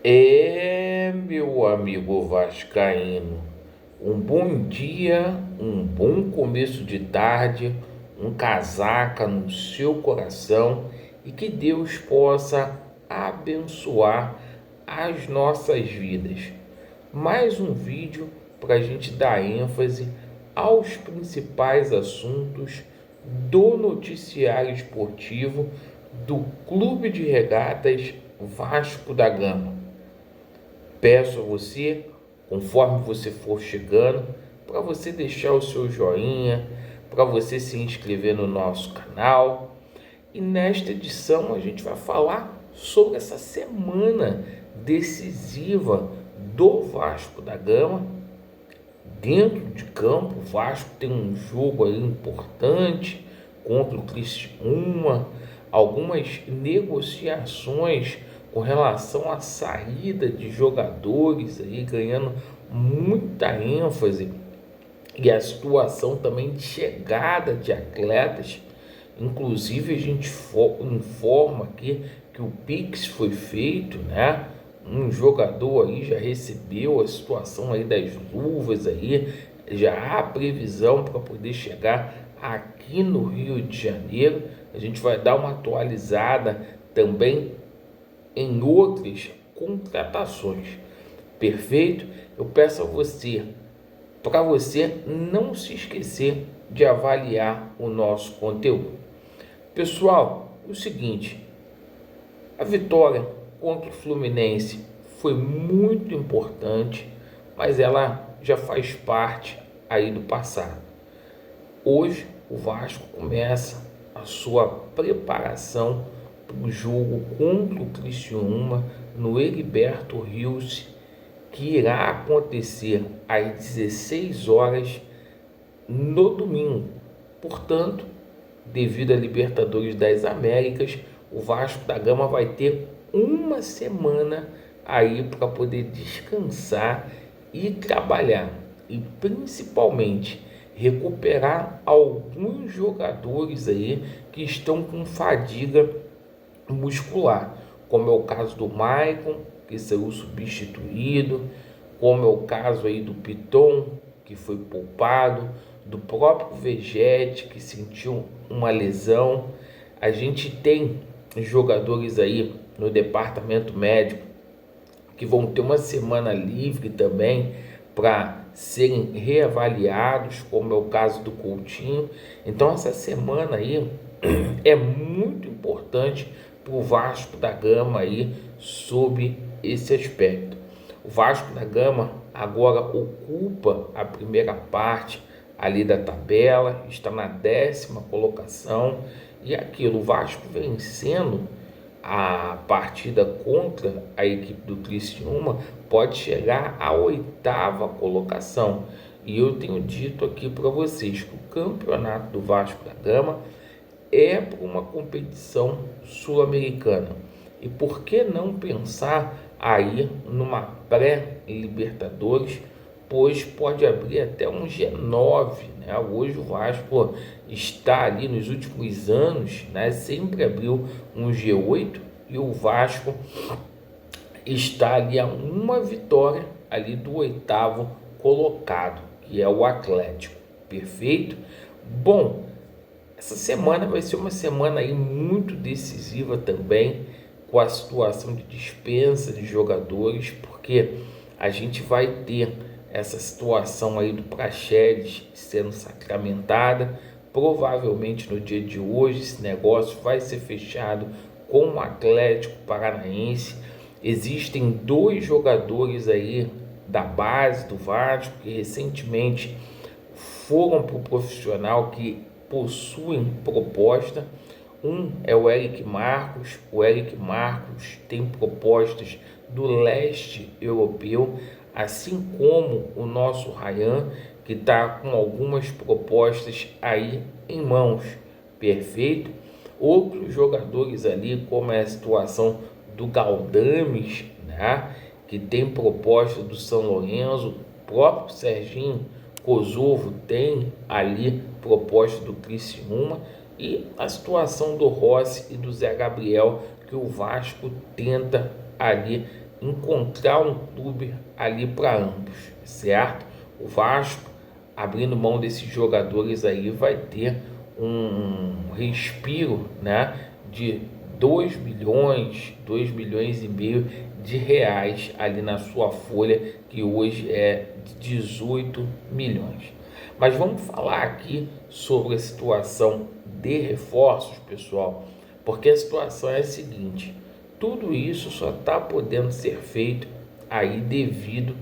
Meu amigo vascaíno, um bom dia, um bom começo de tarde, um casaca no seu coração e que Deus possa abençoar as nossas vidas. Mais um vídeo para a gente dar ênfase aos principais assuntos do noticiário esportivo do Clube de Regatas Vasco da Gama. Peço a você, conforme você for chegando, para você deixar o seu joinha, para você se inscrever no nosso canal. E nesta edição a gente vai falar sobre essa semana decisiva do Vasco da Gama. Dentro de campo, o Vasco tem um jogo aí importante contra o Criciúma, algumas negociações com relação à saída de jogadores aí ganhando muita ênfase e a situação também de chegada de atletas. Inclusive a gente informa aqui que o Pix foi feito, né? Um jogador aí já recebeu a situação aí das luvas aí, já há previsão para poder chegar aqui no Rio de Janeiro. A gente vai dar uma atualizada também em outras contratações. Perfeito? Eu peço a você, para você não se esquecer de avaliar o nosso conteúdo. Pessoal, é o seguinte, a vitória contra o Fluminense foi muito importante, mas ela já faz parte aí do passado. Hoje o Vasco começa a sua preparação para o jogo contra o Criciúma no Heriberto Rios, que irá acontecer às 16 horas no domingo. Portanto, devido à Libertadores das Américas, o Vasco da Gama vai ter uma semana aí para poder descansar e trabalhar, e principalmente recuperar alguns jogadores aí que estão com fadiga muscular, como é o caso do Maicon, que saiu substituído, como é o caso aí do Piton, que foi poupado, do próprio Vegete, que sentiu uma lesão. A gente tem jogadores aí no departamento médico que vão ter uma semana livre também para serem reavaliados, como é o caso do Coutinho. Então essa semana aí é muito importante para o Vasco da Gama aí sob esse aspecto. O Vasco da Gama agora ocupa a primeira parte ali da tabela, está na 10ª colocação, e aquilo, o Vasco vencendo a partida contra a equipe do Criciúma pode chegar à 8ª colocação. E eu tenho dito aqui para vocês que o campeonato do Vasco da Gama é para uma competição sul-americana. E por que não pensar aí numa pré-Libertadores, pois pode abrir até um G9, né? Hoje o Vasco está ali nos últimos anos, né? Sempre abriu um G8 e o Vasco está ali a uma vitória ali do 8º colocado, que é o Atlético. Perfeito? Bom, essa semana vai ser uma semana aí muito decisiva também, com a situação de dispensa de jogadores, porque a gente vai ter essa situação aí do Praxedes sendo sacramentada. Provavelmente no dia de hoje esse negócio vai ser fechado com o Atlético Paranaense. Existem 2 jogadores aí da base do Vasco que recentemente foram para o profissional, que possuem proposta. Um é o Eric Marcos. O Eric Marcos tem propostas do leste europeu, assim como o nosso Ryan, que está com algumas propostas aí em mãos. Perfeito? Outros jogadores ali, como é a situação do Galdames, né, que tem proposta do São Lourenço. O próprio Serginho Kosovo tem ali proposta do Criciúma, e a situação do Rossi e do Zé Gabriel, que o Vasco tenta ali encontrar um clube ali para ambos, certo? O Vasco, abrindo mão desses jogadores aí, vai ter um respiro, né, de 2,5 milhões de reais ali na sua folha, que hoje é de 18 milhões. Mas vamos falar aqui sobre a situação de reforços, pessoal, porque a situação é a seguinte: tudo isso só está podendo ser feito aí devido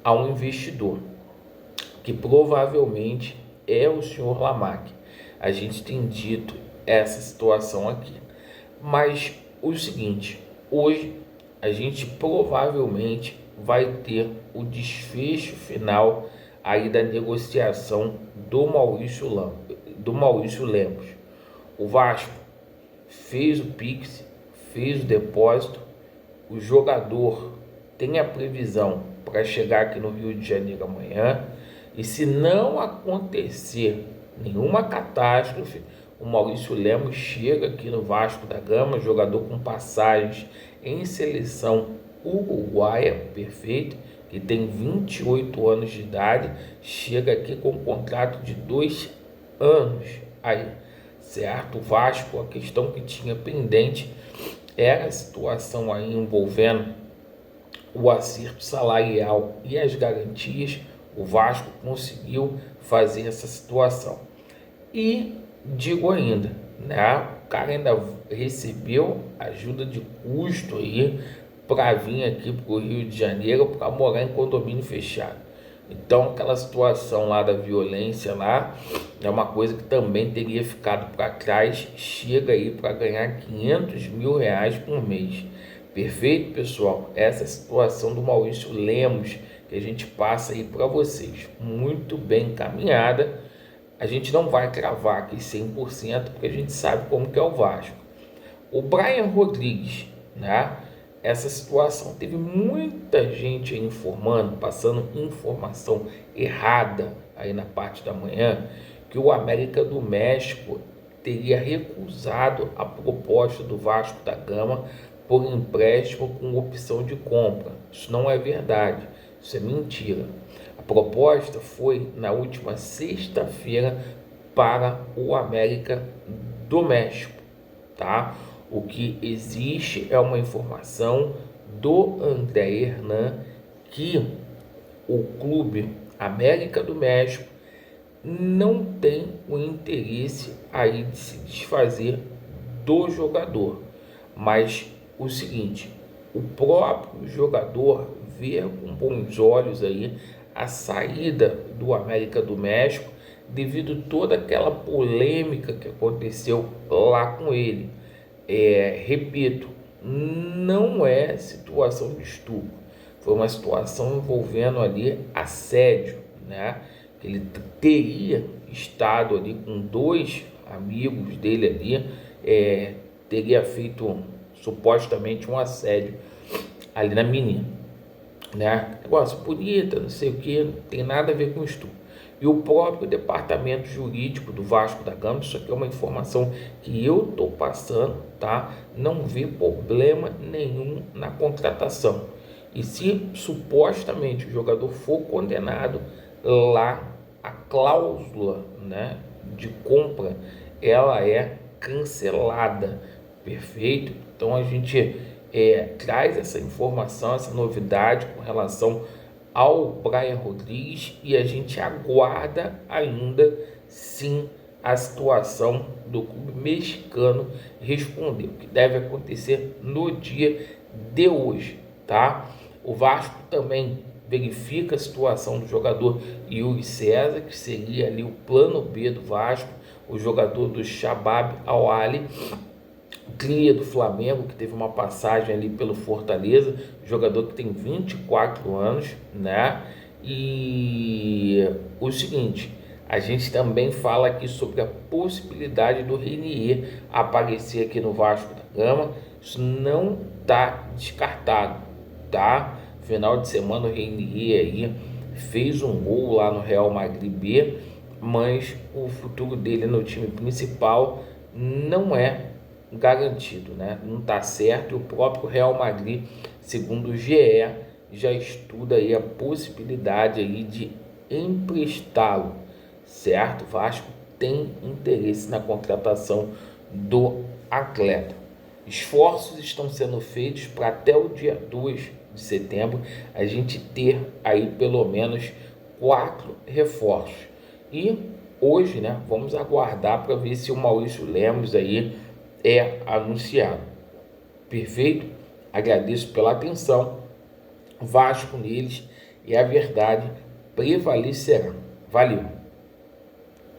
a um investidor, que provavelmente é o senhor Lamaque. A gente tem dito essa situação aqui. Mas o seguinte, hoje a gente provavelmente vai ter o desfecho final aí da negociação do Maurício Lemos. O Vasco fez o Pix, fez o depósito, o jogador tem a previsão para chegar aqui no Rio de Janeiro amanhã, e se não acontecer nenhuma catástrofe, o Maurício Lemos chega aqui no Vasco da Gama, jogador com passagens em seleção uruguaia, perfeito, que tem 28 anos de idade, chega aqui com um contrato de 2 anos aí, certo? O Vasco, a questão que tinha pendente era a situação aí envolvendo o acerto salarial e as garantias. O Vasco conseguiu fazer essa situação. E digo ainda, né? O cara ainda recebeu ajuda de custo aí para vir aqui para o Rio de Janeiro para morar em condomínio fechado. Então aquela situação lá da violência lá é uma coisa que também teria ficado para trás. Chega aí para ganhar 500 mil reais por mês. Perfeito, pessoal? Essa é a situação do Maurício Lemos que a gente passa aí para vocês. Muito bem encaminhada. A gente não vai cravar aqui 100%, porque a gente sabe como que é o Vasco. O Brian Rodrigues, né? Essa situação, teve muita gente aí informando, passando informação errada aí na parte da manhã, que o América do México teria recusado a proposta do Vasco da Gama por empréstimo com opção de compra. Isso não é verdade, isso é mentira. A proposta foi na última sexta-feira para o América do México, tá? O que existe é uma informação do André Hernan que o clube América do México não tem o interesse aí de se desfazer do jogador, mas o seguinte, o próprio jogador vê com bons olhos aí a saída do América do México devido a toda aquela polêmica que aconteceu lá com ele. Repito, não é situação de estupro, foi uma situação envolvendo ali assédio, né? Ele teria estado ali com 2 amigos dele ali, teria feito supostamente um assédio ali na menina, né? Negócio bonita, não sei o que, não tem nada a ver com estupro. E o próprio departamento jurídico do Vasco da Gama, isso aqui é uma informação que eu estou passando, tá? Não vê problema nenhum na contratação. E se supostamente o jogador for condenado, lá a cláusula, né, de compra, ela é cancelada, perfeito? Então a gente traz essa informação, essa novidade com relação ao Brian Rodrigues, e a gente aguarda ainda sim a situação do clube mexicano responder, o que deve acontecer no dia de hoje, tá? O Vasco também verifica a situação do jogador Yuri César, que seria ali o plano B do Vasco, o jogador do Shabab Al-Ahly, cria do Flamengo, que teve uma passagem ali pelo Fortaleza, jogador que tem 24 anos, né? E o seguinte, a gente também fala aqui sobre a possibilidade do Renier aparecer aqui no Vasco da Gama. Isso não está descartado, tá? Final de semana o Renier aí fez um gol lá no Real Madrid B, mas o futuro dele no time principal não é garantido, né? Não está certo. O próprio Real Madrid segundo o GE, já estuda aí a possibilidade aí de emprestá-lo, certo? O Vasco tem interesse na contratação do atleta. Esforços estão sendo feitos para até o dia 2 de setembro a gente ter aí pelo menos 4 reforços. E hoje, né, vamos aguardar para ver se o Maurício Lemos aí é anunciado. Perfeito? Agradeço pela atenção. Vasco neles e a verdade prevalecerá. Valeu!